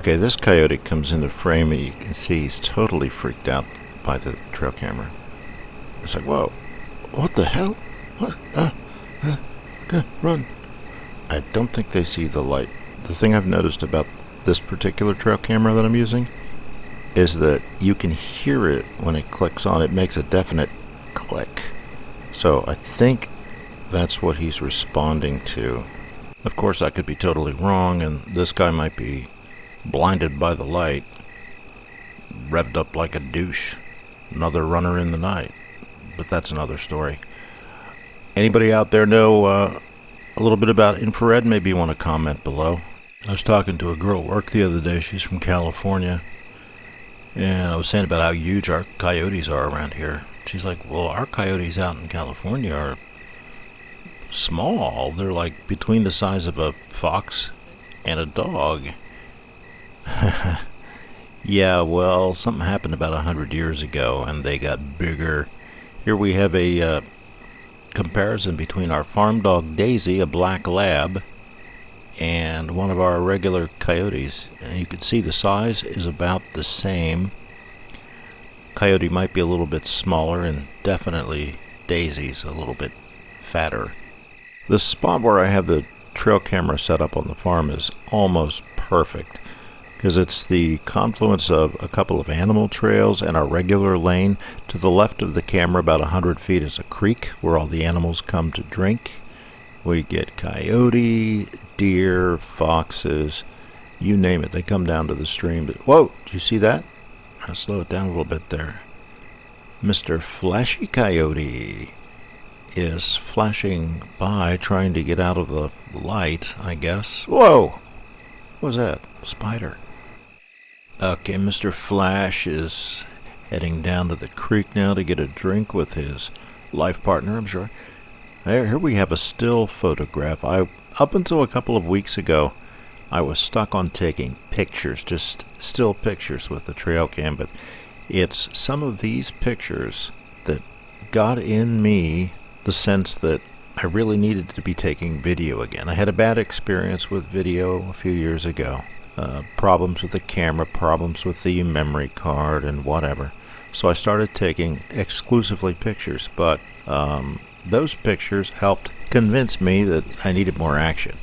Okay, this coyote comes into frame and you can see he's totally freaked out by the trail camera. It's like, whoa, what the hell? What? Run. I don't think they see the light. The thing I've noticed about this particular trail camera that I'm using is that you can hear it when it clicks on. It makes a definite click. So I think that's what he's responding to. Of course, I could be totally wrong, and this guy might be blinded by the light, revved up like a douche, another runner in the night. But that's another story. Anybody out there know a little bit about infrared? Maybe you want to comment below. I was talking to a girl at work the other day. She's from California, and I was saying about how huge our coyotes are around here. She's like, well, our coyotes out in California are small. They're like between the size of a fox and a dog. Yeah, well, something happened about 100 years ago, and they got bigger. Here we have a comparison between our farm dog Daisy, a black lab, and one of our regular coyotes. And you can see the size is about the same. Coyote might be a little bit smaller, and definitely Daisy's a little bit fatter. The spot where I have the trail camera set up on the farm is almost perfect, because it's the confluence of a couple of animal trails and our regular lane. To the left of the camera, about 100 feet, is a creek where all the animals come to drink. We get coyote, deer, foxes, you name it. They come down to the stream. Whoa, did you see that? I'll slow it down a little bit there. Mr. Flashy Coyote is flashing by, trying to get out of the light, I guess. Whoa! What was that? Spider. Okay, Mr. Flash is heading down to the creek now to get a drink with his life partner, I'm sure. Here we have a still photograph. Up until a couple of weeks ago, I was stuck on taking pictures, just still pictures with the Trailcam, but it's some of these pictures that got in me the sense that I really needed to be taking video again. I had a bad experience with video a few years ago. Problems with the camera, problems with the memory card, and whatever. So I started taking exclusively pictures, but those pictures helped convince me that I needed more action.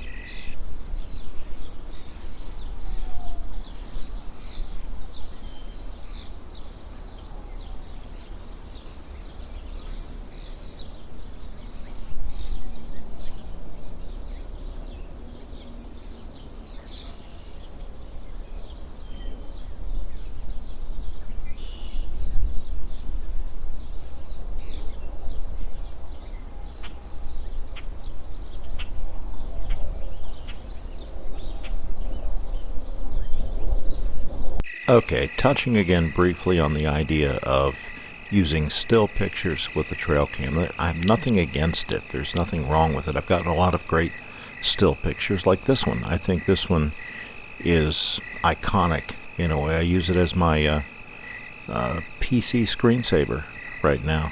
Okay, touching again briefly on the idea of using still pictures with the Trailcam. I have nothing against it. There's nothing wrong with it. I've gotten a lot of great still pictures like this one. I think this one is iconic in a way. I use it as my PC screensaver right now.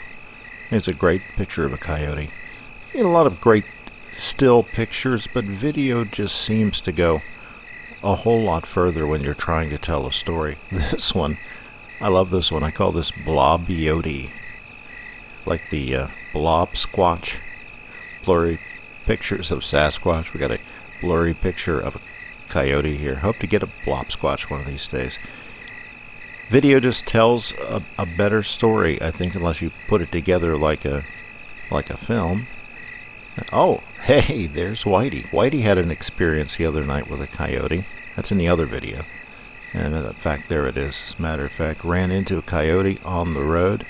It's a great picture of a coyote. You get a lot of great still pictures, but video just seems to go a whole lot further when you're trying to tell a story. This one, I love this one. I call this Blob-yote. Like the blob squatch. Blurry pictures of Sasquatch. We got a blurry picture of a coyote here. Hope to get a blob squatch one of these days. Video just tells a better story, I think, unless you put it together like a film. Oh, hey, there's Whitey. Whitey had an experience the other night with a coyote. That's in the other video. And in fact, there it is. As a matter of fact, ran into a coyote on the road.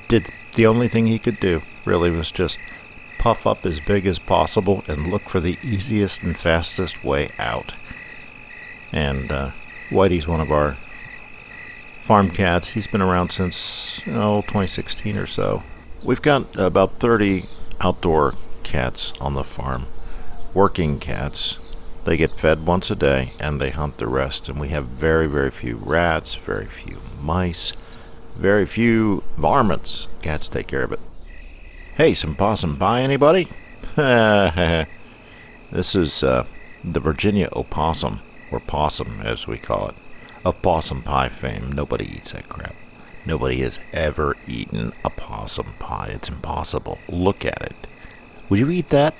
Did the only thing he could do, really, was just puff up as big as possible and look for the easiest and fastest way out. And Whitey's one of our farm cats. He's been around since 2016 or so. We've got about 30 outdoor cats on the farm, working cats. They get fed once a day and they hunt the rest, and we have very, very few rats, very few mice, very few varmints. Cats take care of it. Hey, some possum pie, anybody? This is the Virginia opossum. or possum as we call it. Of possum pie fame, nobody eats that crap. Nobody has ever eaten a possum pie. It's impossible. Look at it. Would you eat that?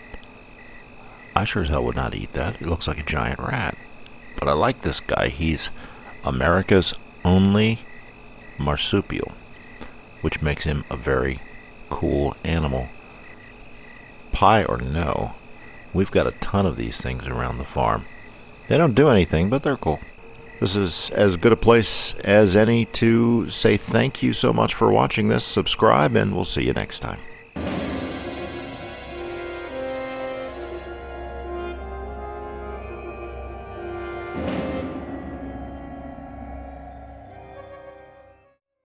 I sure as hell would not eat that. It looks like a giant rat. But I like this guy. He's America's only marsupial, which makes him a very cool animal. Pie or no, we've got a ton of these things around the farm. They don't do anything, but they're cool. This is as good a place as any to say thank you so much for watching this. Subscribe, and we'll see you next time.